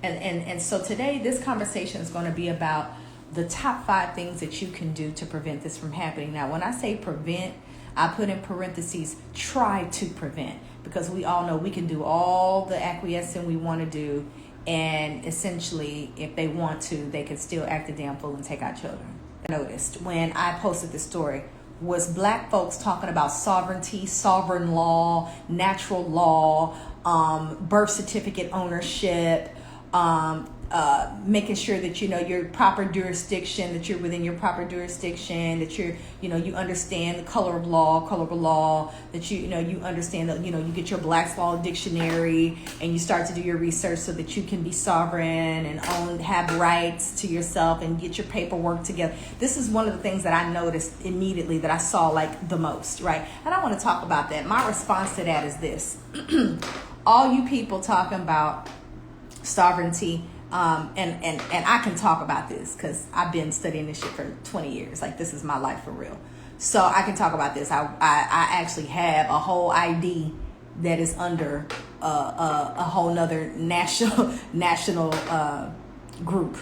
And so today, this conversation is going to be about the top 5 things that you can do to prevent this from happening. Now, when I say prevent, I put in parentheses, try to prevent, because we all know we can do all the acquiescing we want to do. And essentially, if they want to, they can still act a damn fool and take our children. I noticed when I posted this story was Black folks talking about sovereignty, sovereign law, natural law, birth certificate ownership, making sure that your proper jurisdiction, that you're within your proper jurisdiction, that you're you understand the color of law, that you understand that you get your Black's Law dictionary and you start to do your research so that you can be sovereign and have rights to yourself and get your paperwork together. This is one of the things that I noticed immediately, that I saw like the most, right? And I want to talk about that. My response to that is this: all you people talking about sovereignty, and I can talk about this because I've been studying this shit for 20 years. Like, this is my life for real. So I can talk about this. I actually have a whole ID that is under a whole nother national group,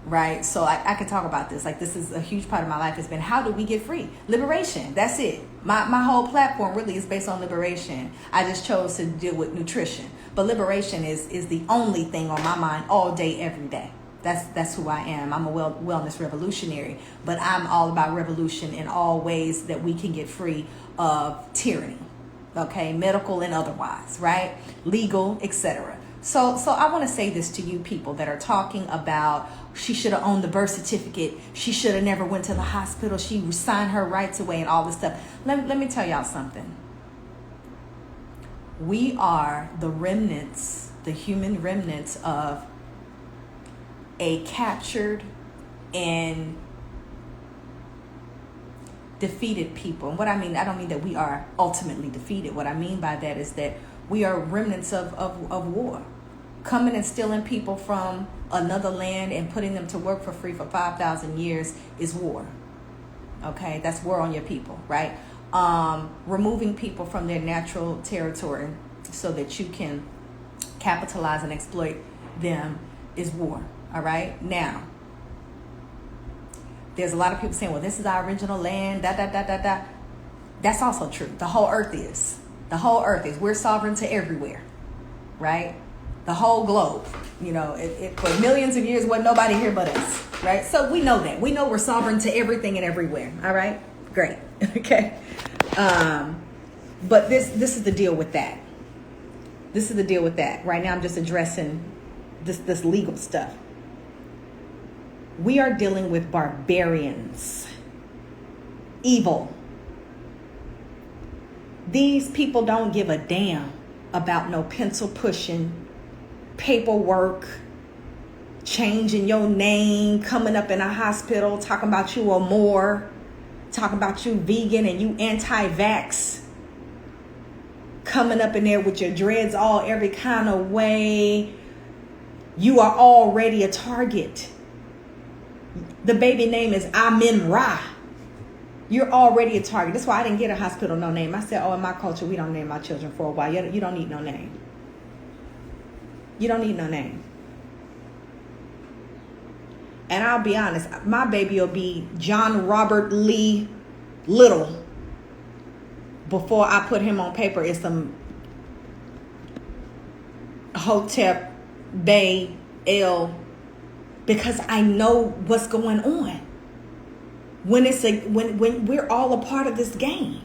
right? So I can talk about this. Like, this is a huge part of my life. It's been, how do we get free? Liberation. That's it. My whole platform really is based on liberation. I just chose to deal with nutrition. But liberation is the only thing on my mind all day, every day. That's who I am. I'm a wellness revolutionary, but I'm all about revolution in all ways that we can get free of tyranny, okay? Medical and otherwise, right? Legal, etc. So I want to say this to you people that are talking about she should have owned the birth certificate, she should have never went to the hospital, she signed her rights away and all this stuff. Let me tell y'all something. We are the remnants, the human remnants of a captured and defeated people. And what I mean, I don't mean that we are ultimately defeated. What I mean by that is that we are remnants of war. Coming and stealing people from another land and putting them to work for free for 5,000 years is war. Okay, that's war on your people, right? Removing people from their natural territory so that you can capitalize and exploit them is war. All right. Now, there's a lot of people saying, well, this is our original land, That's also true. The whole earth is. We're sovereign to everywhere, right? The whole globe. For millions of years, wasn't nobody here but us, right? So we know that. We know we're sovereign to everything and everywhere. All right? Great. Okay. But this is the deal with that. Right now, I'm just addressing this legal stuff. We are dealing with barbarians. Evil. These people don't give a damn about no pencil pushing, paperwork, changing your name, coming up in a hospital, talking about you or more, talking about you vegan and you anti-vax, coming up in there with your dreads all every kind of way. You are already a target. The baby name is Amin Ra. You're already a target. That's why I didn't get a hospital no name. I said, in my culture, we don't name our children for a while. You don't need no name. You don't need no name. And I'll be honest, my baby will be John Robert Lee Little before I put him on paper as some Hotep Bay L, because I know what's going on. When we're all a part of this game,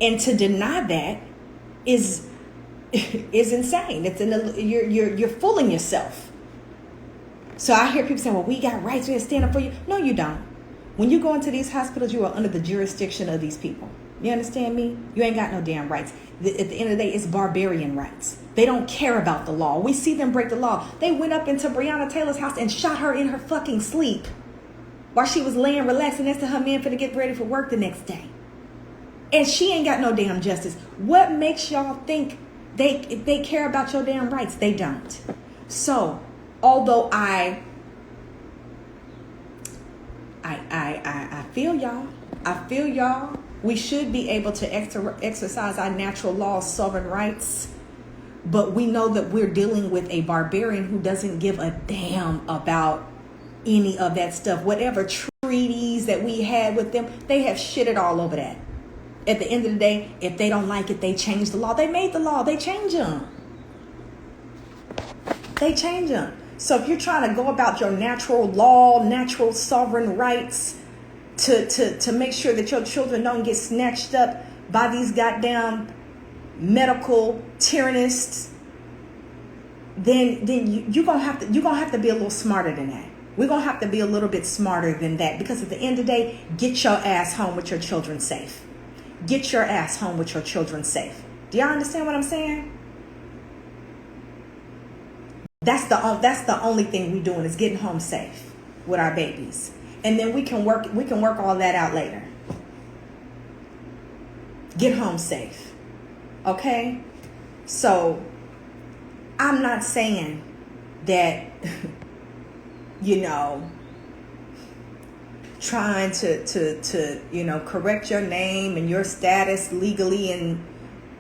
and to deny that is insane. You're fooling yourself. So I hear people saying, "Well, we got rights. We stand up for you." No, you don't. When you go into these hospitals, you are under the jurisdiction of these people. You understand me? You ain't got no damn rights. At the end of the day, it's barbarian rights. They don't care about the law. We see them break the law. They went up into Breonna Taylor's house and shot her in her fucking sleep while she was laying relaxing next to her man for to get ready for work the next day. And she ain't got no damn justice. What makes y'all think they care about your damn rights? They don't. So, although I feel y'all, we should be able to exercise our natural laws, sovereign rights, But we know that we're dealing with a barbarian who doesn't give a damn about any of that stuff. Whatever treaties that we had with them, they have shitted all over that. At the end of the day, if they don't like it, they change the law. They made the law. They change them. They change them. So if you're trying to go about your natural law, natural sovereign rights to make sure that your children don't get snatched up by these goddamn medical tyrannists, then you're gonna have to be a little smarter than that. We're gonna have to be a little bit smarter than that, because at the end of the day, get your ass home with your children safe. Get your ass home with your children safe. Do y'all understand what I'm saying? That's the only thing we're doing, is getting home safe with our babies, and then we can work all that out later. Get home safe, okay? So I'm not saying that trying to correct your name and your status legally in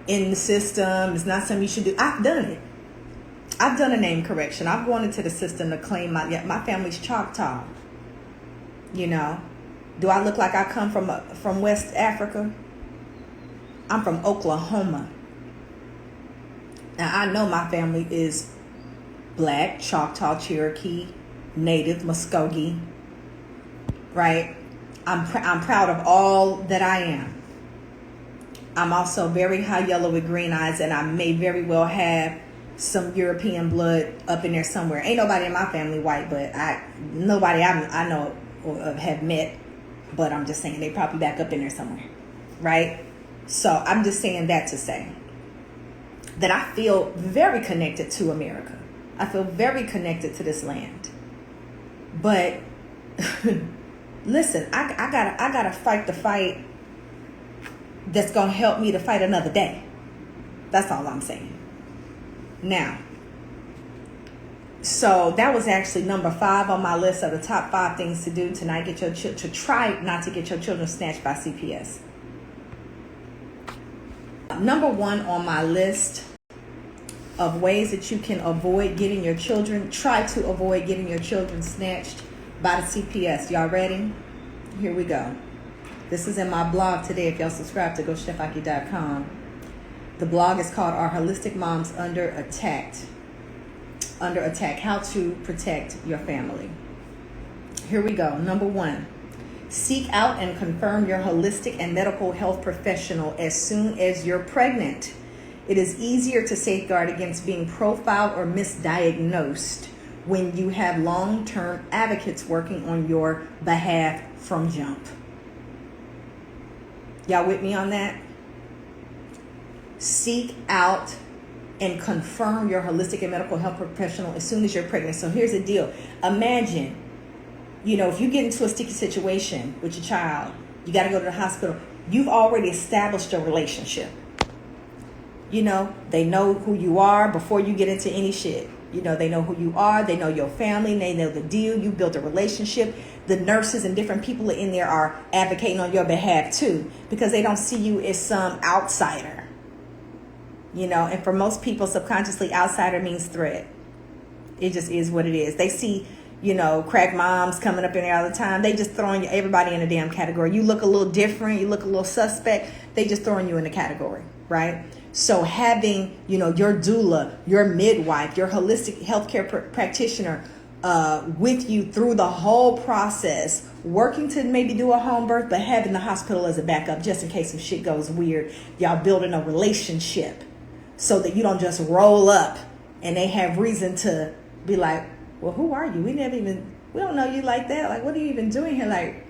the system is not something you should do. I've done it. I've done a name correction. I've gone into the system to claim my family's Choctaw. Do I look like I come from West Africa? I'm from Oklahoma. Now I know my family is Black, Choctaw, Cherokee, Native, Muskogee. Right? I'm proud of all that I am. I'm also very high yellow with green eyes, and I may very well have some European blood up in there somewhere. Ain't nobody in my family white, but nobody I know or have met, but I'm just saying they probably back up in there somewhere, right? So I'm just saying that to say that I feel very connected to America. I feel very connected to this land. But listen, I gotta fight the fight that's gonna help me to fight another day. That's all I'm saying. Now, so that was actually number 5 on my list of the top 5 things to do tonight. To try not to get your children snatched by CPS. Number 1 on my list of ways that you can avoid getting your children, try to avoid getting your children snatched by the CPS. Y'all ready? Here we go. This is in my blog today. If y'all subscribe to GoChefAki.com. The blog is called Our Holistic Moms Under Attack. How to protect your family. Here we go. Number 1, seek out and confirm your holistic and medical health professional as soon as you're pregnant. It is easier to safeguard against being profiled or misdiagnosed when you have long-term advocates working on your behalf from jump. Y'all with me on that? Seek out and confirm your holistic and medical health professional as soon as you're pregnant. So here's the deal. Imagine, if you get into a sticky situation with your child, you got to go to the hospital. You've already established a relationship. They know who you are before you get into any shit. They know who you are. They know your family. They know the deal. You built a relationship. The nurses and different people in there are advocating on your behalf too, because they don't see you as some outsider. And for most people, subconsciously, outsider means threat. It just is what it is. They see, crack moms coming up in there all the time. They just throwing everybody in a damn category. You look a little different. You look a little suspect. They just throwing you in the category, right? So having, your doula, your midwife, your holistic healthcare practitioner with you through the whole process, working to maybe do a home birth, but having the hospital as a backup just in case some shit goes weird. Y'all building a relationship so that you don't just roll up and they have reason to be like, well, who are you? We don't know you like that. Like, what are you even doing here? Like,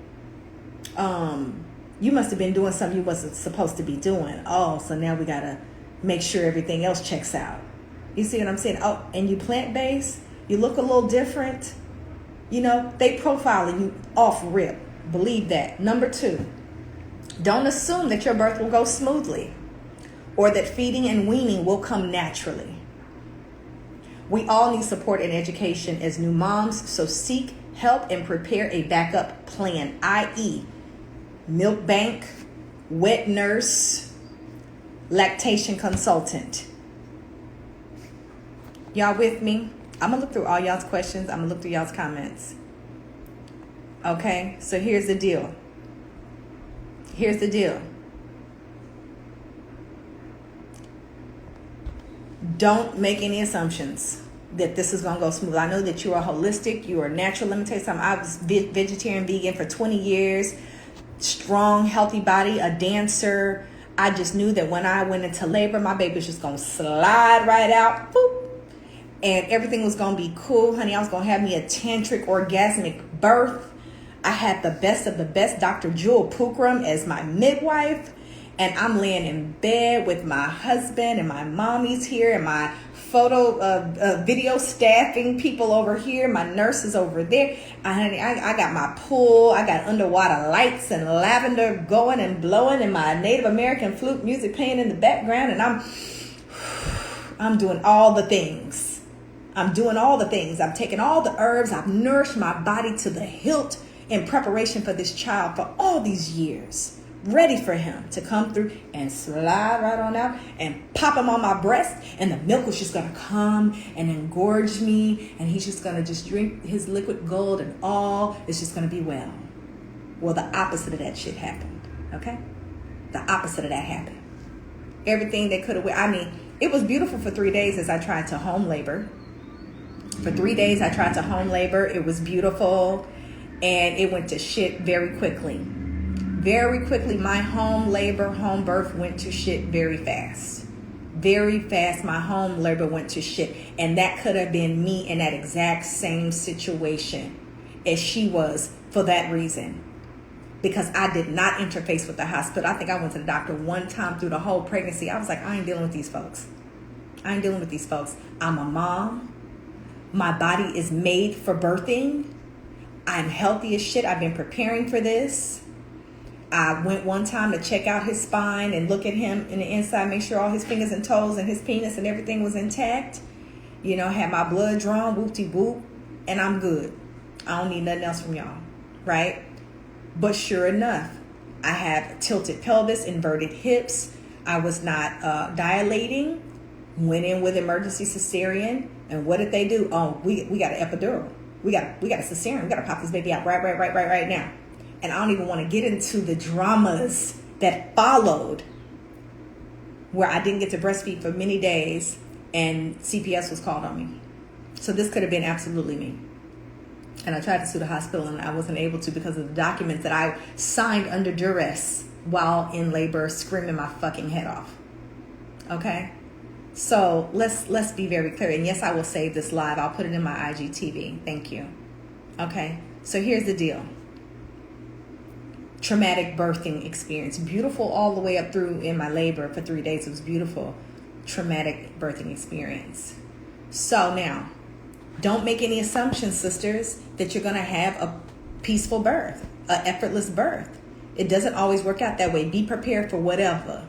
you must have been doing something you wasn't supposed to be doing. Oh, so now we got to make sure everything else checks out. You see what I'm saying? Oh, and you plant-based, you look a little different. They profiling you off rip. Believe that. Number 2, don't assume that your birth will go smoothly or that feeding and weaning will come naturally. We all need support and education as new moms, so seek help and prepare a backup plan, i.e., milk bank, wet nurse, lactation consultant. Y'all with me? I'm going to look through all y'all's questions. I'm going to look through y'all's comments. Okay, so here's the deal. Here's the deal. Don't make any assumptions that this is going to go smooth. I know that you are holistic. You are natural. Let me tell you something. I was vegetarian, vegan for 20 years. Strong, healthy body, a dancer. I just knew that when I went into labor, my baby was just going to slide right out. Boop. And everything was going to be cool, honey. I was going to have me a tantric orgasmic birth. I had the best of the best, Dr. Jewel Pukram as my midwife. And I'm laying in bed with my husband and my mommy's here and my video staffing people over here. My nurses over there. I got my pool. I got underwater lights and lavender going and blowing and my Native American flute music playing in the background. And I'm doing all the things. I'm doing all the things. I'm taking all the herbs. I've nourished my body to the hilt in preparation for this child for all these years. Ready for him to come through and slide right on out and pop him on my breast, and the milk was just gonna come and engorge me, and he's just gonna just drink his liquid gold, and all is just gonna be well. Well, the opposite of that shit happened. Okay, the opposite of that happened. Everything that could have, I mean, it was beautiful for 3 days as I tried to home labor. For 3 days I tried to home labor. It was beautiful, and it went to shit very quickly. Very quickly, my home labor, home birth went to shit very fast. Very fast, my home labor went to shit. And that could have been me in that exact same situation as she was for that reason. Because I did not interface with the hospital. I think I went to the doctor one time through the whole pregnancy. I was like, I ain't dealing with these folks. I ain't dealing with these folks. I'm a mom. My body is made for birthing. I'm healthy as shit. I've been preparing for this. I went one time to check out his spine and look at him in the inside, make sure all his fingers and toes and his penis and everything was intact. You know, had my blood drawn, whoop-de-whoop, and I'm good. I don't need nothing else from y'all, right? But sure enough, I have tilted pelvis, inverted hips. I was not dilating. Went in with emergency cesarean, and what did they do? Oh, we got an epidural. We got a cesarean. We got to pop this baby out right now. And I don't even want to get into the dramas that followed, where I didn't get to breastfeed for many days and CPS was called on me. So this could have been absolutely me. And I tried to sue the hospital and I wasn't able to because of the documents that I signed under duress while in labor, screaming my fucking head off. Okay? So let's be very clear. And yes, I will save this live. I'll put it in my IGTV. Thank you. Okay? So here's the deal. Traumatic birthing experience. Beautiful all the way up through in my labor for 3 days. It was beautiful. Traumatic birthing experience. So now, don't make any assumptions, sisters, that you're going to have a peaceful birth, an effortless birth. It doesn't always work out that way. Be prepared for whatever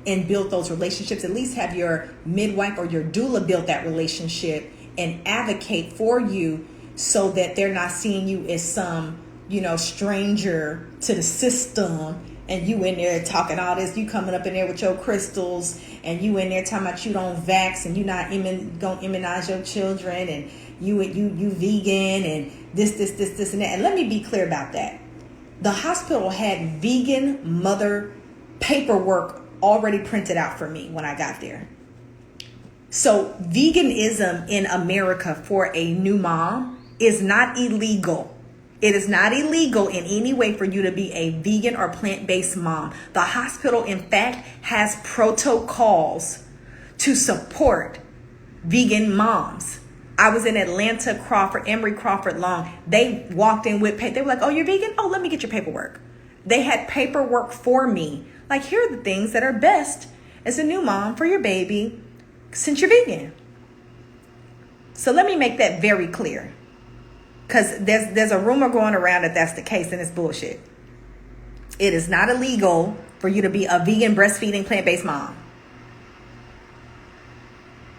and build those relationships. At least have your midwife or your doula build that relationship and advocate for you so that they're not seeing you as some stranger to the system, and you in there talking all this, you coming up in there with your crystals, and you in there talking about you don't vax, and you not don't immunize your children, and you vegan, and this, and that. And let me be clear about that. The hospital had vegan mother paperwork already printed out for me when I got there. So veganism in America for a new mom is not illegal. It is not illegal in any way for you to be a vegan or plant-based mom. The hospital, in fact, has protocols to support vegan moms. I was in Atlanta, Emory Crawford Long. They walked in with they were like, oh, you're vegan? Oh, let me get your paperwork. They had paperwork for me. Like, here are the things that are best as a new mom for your baby since you're vegan. So let me make that very clear. Because there's a rumor going around that that's the case, and it's bullshit. It is not illegal for you to be a vegan, breastfeeding, plant-based mom.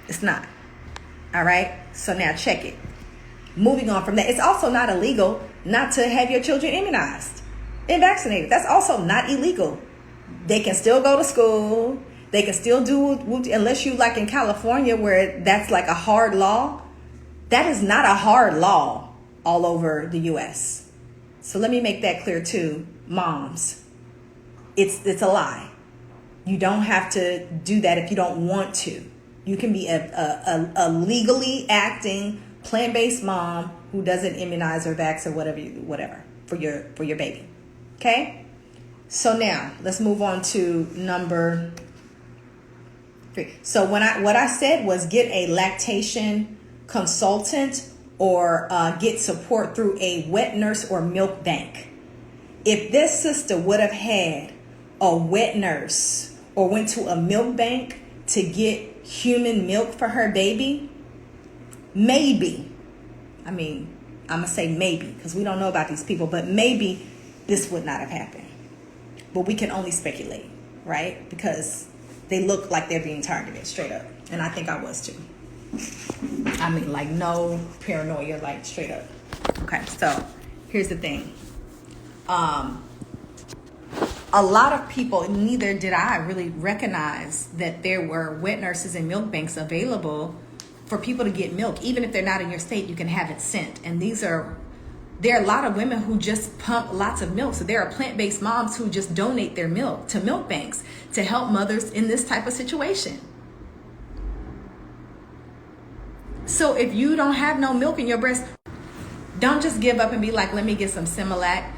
It's not. All right? So now check it. Moving on from that, it's also not illegal not to have your children immunized and vaccinated. That's also not illegal. They can still go to school. They can still do, unless you like in California where that's like a hard law. That is not a hard law all over the U.S. So let me make that clear too, moms. It's a lie. You don't have to do that if you don't want to. You can be a legally acting plant-based mom who doesn't immunize or vax or whatever for your baby. Okay? So now let's move on to number 3. So what I said was get a lactation consultant or get support through a wet nurse or milk bank. If this sister would have had a wet nurse or went to a milk bank to get human milk for her baby, maybe, I'm going to say maybe because we don't know about these people, but maybe this would not have happened. But we can only speculate, right? Because they look like they're being targeted straight up. And I think I was too. Like no paranoia, like straight up. Okay, so here's the thing. A lot of people, neither did I really recognize that there were wet nurses and milk banks available for people to get milk. Even if they're not in your state, you can have it sent. And there are a lot of women who just pump lots of milk. So there are plant-based moms who just donate their milk to milk banks to help mothers in this type of situation. So if you don't have no milk in your breast, don't just give up and be like, let me get some Similac.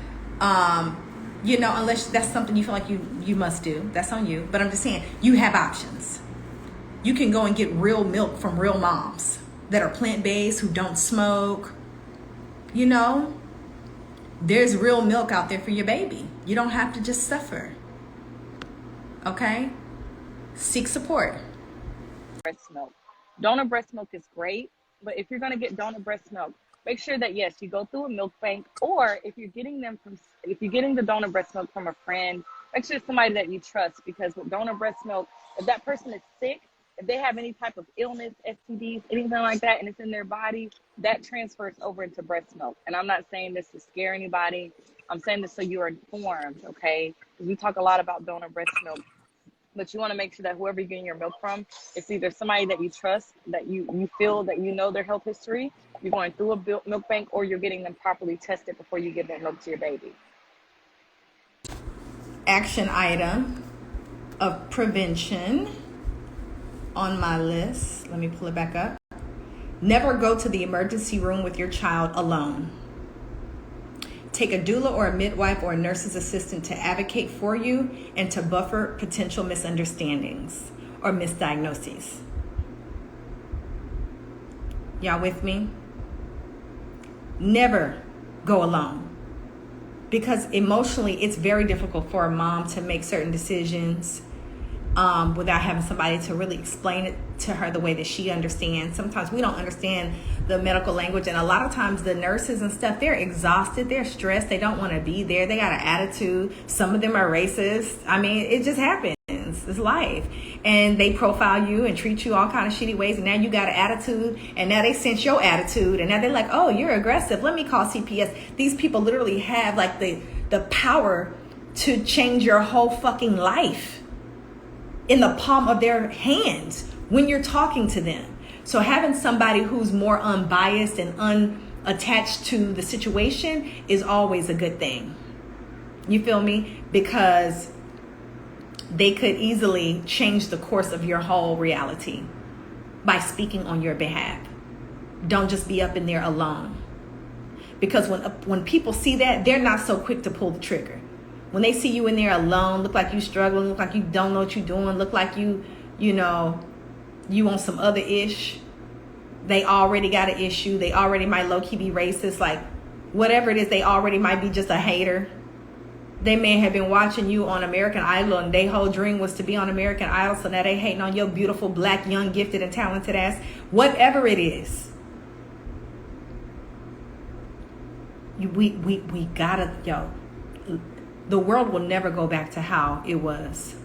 Unless that's something you feel like you must do. That's on you. But I'm just saying, you have options. You can go and get real milk from real moms that are plant-based, who don't smoke. There's real milk out there for your baby. You don't have to just suffer. Okay? Seek support. Breast milk. Donor breast milk is great, but if you're going to get donor breast milk, make sure that yes, you go through a milk bank, or if you're getting the donor breast milk from a friend, make sure it's somebody that you trust, because with donor breast milk, if that person is sick, if they have any type of illness, STDs, anything like that, and it's in their body, that transfers over into breast milk. And I'm not saying this to scare anybody. I'm saying this so you are informed, okay? Because we talk a lot about donor breast milk. But you want to make sure that whoever you're getting your milk from, it's either somebody that you trust, that you feel that you know their health history, you're going through a milk bank, or you're getting them properly tested before you give that milk to your baby. Action item of prevention on my list. Let me pull it back up. Never go to the emergency room with your child alone. Take a doula or a midwife or a nurse's assistant to advocate for you and to buffer potential misunderstandings or misdiagnoses. Y'all with me? Never go alone, because emotionally it's very difficult for a mom to make certain decisions without having somebody to really explain it to her the way that she understands. Sometimes we don't understand the medical language, and a lot of times the nurses and stuff, they're exhausted, they're stressed, they don't want to be there, they got an attitude, some of them are racist. It just happens. It's life. And they profile you and treat you all kind of shitty ways, and now you got an attitude, and now they sense your attitude, and now they're like, oh, you're aggressive, let me call CPS. These people literally have like the power to change your whole fucking life in the palm of their hands when you're talking to them. So having somebody who's more unbiased and unattached to the situation is always a good thing. You feel me? Because they could easily change the course of your whole reality by speaking on your behalf. Don't just be up in there alone. Because when people see that, they're not so quick to pull the trigger. When they see you in there alone, look like you struggling, look like you don't know what you're doing, look like you want some other ish. They already got an issue. They already might low-key be racist. Like, whatever it is, they already might be just a hater. They may have been watching you on American Idol, and their whole dream was to be on American Idol, so now they hating on your beautiful, black, young, gifted, and talented ass. Whatever it is. We gotta, the world will never go back to how it was,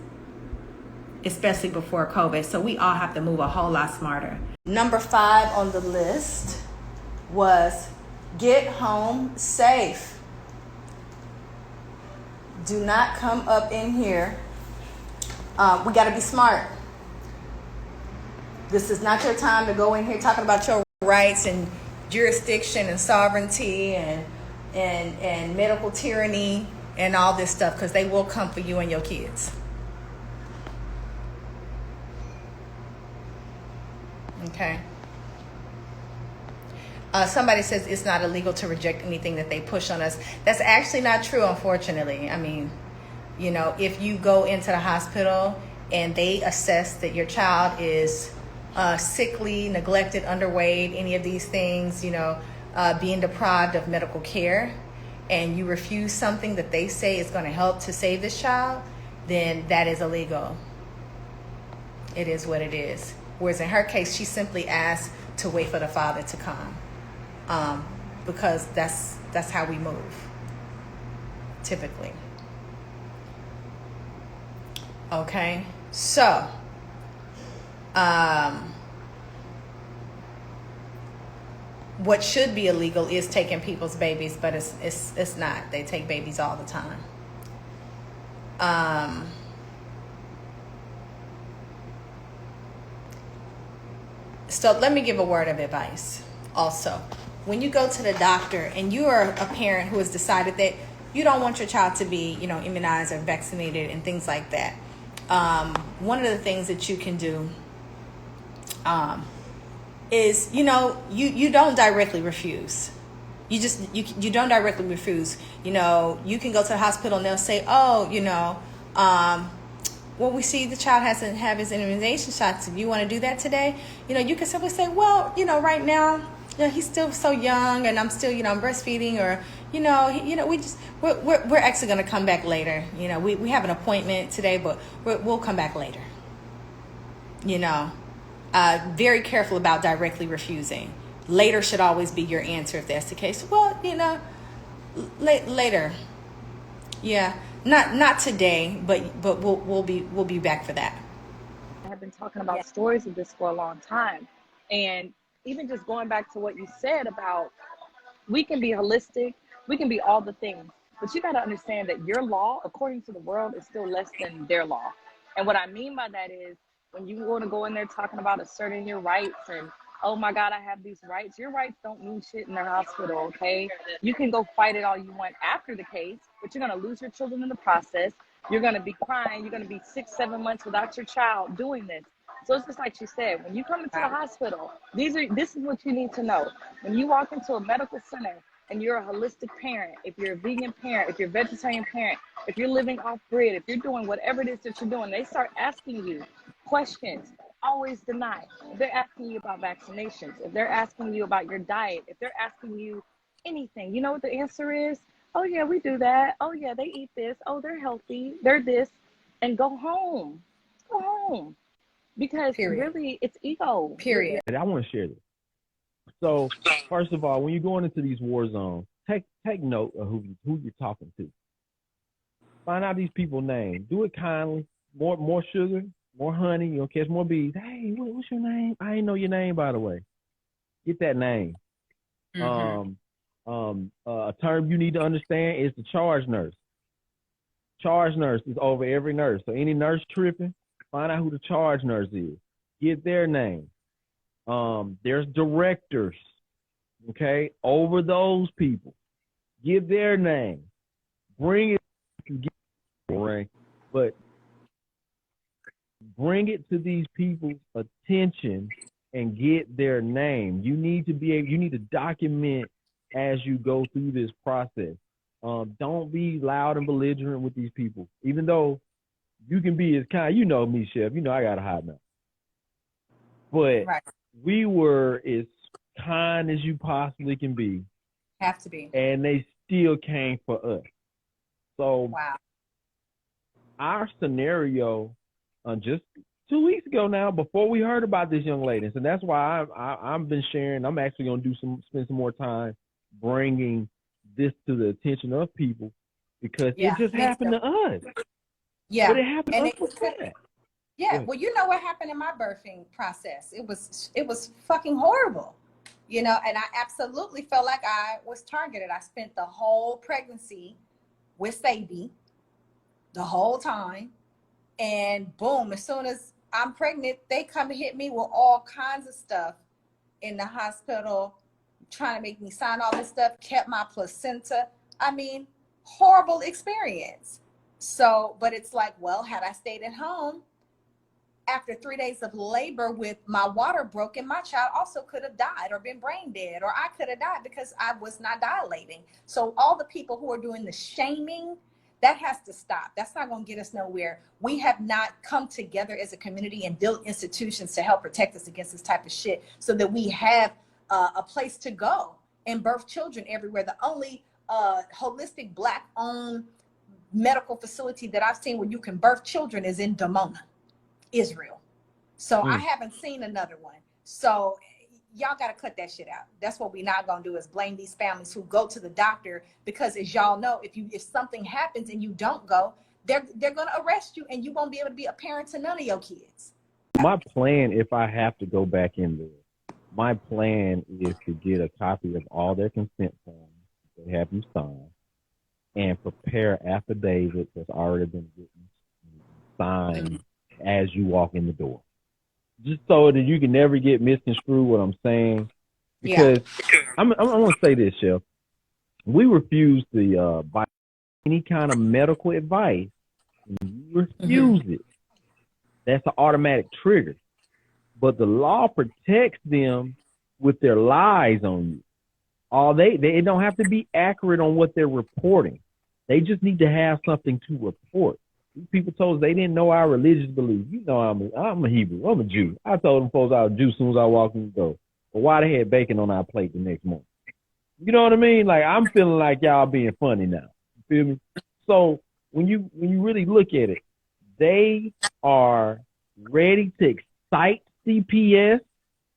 especially before COVID. So we all have to move a whole lot smarter. Number 5 on the list was get home safe. Do not come up in here We got to be smart. This is not your time to go in here talking about your rights and jurisdiction and sovereignty and medical tyranny and all this stuff, because they will come for you and your kids. Okay. Somebody says it's not illegal to reject anything that they push on us. That's actually not true, unfortunately. I mean, you know, if you go into the hospital and they assess that your child is sickly, neglected, underweight, any of these things, you know, being deprived of medical care, and you refuse something that they say is going to help to save this child, then that is illegal. It is what it is. Whereas in her case, she simply asked to wait for the father to come, because that's how we move, typically. Okay, so what should be illegal is taking people's babies, but it's not. They take babies all the time. So let me give a word of advice also. When you go to the doctor and you are a parent who has decided that you don't want your child to be, you know, immunized or vaccinated and things like that, one of the things that you can do is, you know, you don't directly refuse. You don't directly refuse. You know, you can go to the hospital and they'll say, oh, you know, well, we see the child hasn't had his immunization shots. Do you want to do that today? You know, you can simply say, well, you know, right now, you know, he's still so young, and I'm still, you know, I'm breastfeeding, or, you know, we're actually going to come back later. You know, we have an appointment today, but we'll come back later. You know, very careful about directly refusing. Later should always be your answer if that's the case. Well, you know, later. Yeah. Not today, but we'll be back for that. I have been talking about stories of this for a long time. And even just going back to what you said about, we can be holistic, we can be all the things, but you got to understand that your law, according to the world, is still less than their law. And what I mean by that is, when you want to go in there talking about asserting your rights and, oh my God, I have these rights. Your rights don't mean shit in their hospital, okay? You can go fight it all you want after the case, but you're going to lose your children in the process. You're going to be crying. You're going to be 6-7 months without your child doing this. So it's just like she said, when you come into the hospital, this is what you need to know. When you walk into a medical center and you're a holistic parent, if you're a vegan parent, if you're a vegetarian parent, if you're living off grid, if you're doing whatever it is that you're doing, they start asking you questions. Always deny. If they're asking you about vaccinations, if they're asking you about your diet, if they're asking you anything, you know what the answer is? Oh yeah, we do that. Oh yeah, they eat this. Oh, they're healthy. They're this. And go home. Go home. Because really, it's ego. Period. And I want to share this. So, first of all, when you're going into these war zones, take note of who you're talking to. Find out these people's names. Do it kindly. More sugar, more honey. You'll catch more bees. Hey, what's your name? I didn't know your name, by the way. Get that name. Mm-hmm. A term you need to understand is the charge nurse. Charge nurse is over every nurse. So any nurse tripping, find out who the charge nurse is. Get their name. There's directors, okay, over those people. Give their name. Bring it. But bring it to these people's attention and get their name. You need to document as you go through this process. Don't be loud and belligerent with these people, even though you can be as kind. You know me, Chef. You know I got a hot mouth. But we were as kind as you possibly can be. Have to be. And they still came for us. So our scenario just 2 weeks ago now, before we heard about this young lady. So that's why I've been sharing. I'm actually going to spend some more time bringing this to the attention of people, because it just happened to us. Yeah. But it happened to us before that. Yeah, well, you know what happened in my birthing process. It was fucking horrible, you know, and I absolutely felt like I was targeted. I spent the whole pregnancy with Sadie, the whole time, And boom, as soon as I'm pregnant, they come and hit me with all kinds of stuff in the hospital, trying to make me sign all this stuff, kept my placenta. I mean, horrible experience. So, but it's like, well, had I stayed at home, after 3 days of labor with my water broken, my child also could have died or been brain dead, or I could have died because I was not dilating. So all the people who are doing the shaming, that has to stop. That's not going to get us nowhere. We have not come together as a community and built institutions to help protect us against this type of shit, so that we have a place to go and birth children everywhere. The only holistic Black owned medical facility that I've seen where you can birth children is in Dimona, Israel. So I haven't seen another one. So y'all got to cut that shit out. That's what we're not going to do, is blame these families who go to the doctor, because as y'all know, if something happens and you don't go, they're going to arrest you, and you won't be able to be a parent to none of your kids. My plan, if I have to go back in there, my plan is to get a copy of all their consent forms they have you sign, and prepare affidavits that's already been written, signed as you walk in the door, just so that you can never get misconstrued what I'm saying. Because I'm going to say this, Chef. We refuse to buy any kind of medical advice. You refuse it. That's an automatic trigger. But the law protects them with their lies on you. They don't have to be accurate on what they're reporting. They just need to have something to report. These people told us they didn't know our religious beliefs. You know, I'm a Hebrew. I'm a Jew. I told them folks I was a Jew as soon as I walked in the door. But why they had bacon on our plate the next morning? You know what I mean? Like, I'm feeling like y'all being funny now. You feel me? So when you really look at it, they are ready to excite CPS.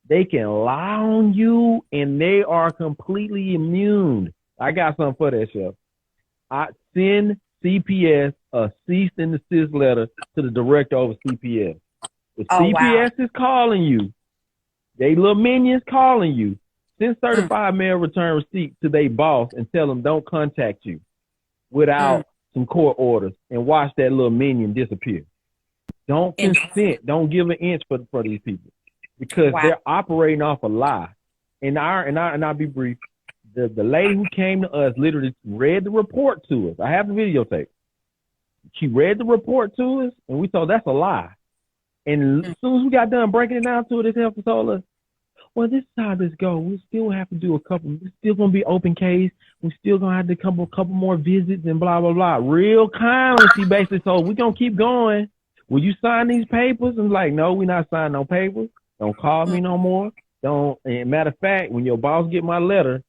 They can lie on you, and they are completely immune. I got something for that, Chef. I send CPS a cease and desist letter to the director over CPS. If CPS is calling you, they little minions calling you, send certified mail return receipt to their boss and tell them don't contact you without some court orders, and watch that little minion disappear. Don't consent. Don't give an inch for these people, because they're operating off a lie. And I'll be brief. The lady who came to us literally read the report to us. I have the videotape. She read the report to us, and we thought that's a lie. And as soon as we got done breaking it down to her, this helper told us, well, this is how this goes. We still have to do it's still going to be open case. We still going to have to come a couple more visits and blah, blah, blah. Real kindly, she basically told, we're going to keep going. Will you sign these papers? And like, no, we're not signing no papers. Don't call me no more. Don't. And matter of fact, when your boss get my letter,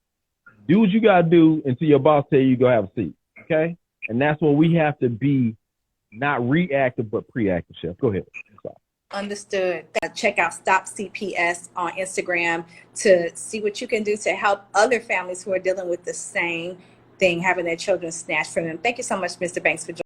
do what you got to do until your boss tell you go have a seat. Okay? And that's what we have to be, not reactive, but preactive, Chef. Go ahead. Understood. Check out Stop CPS on Instagram to see what you can do to help other families who are dealing with the same thing, having their children snatched from them. Thank you so much, Mr. Banks, for joining.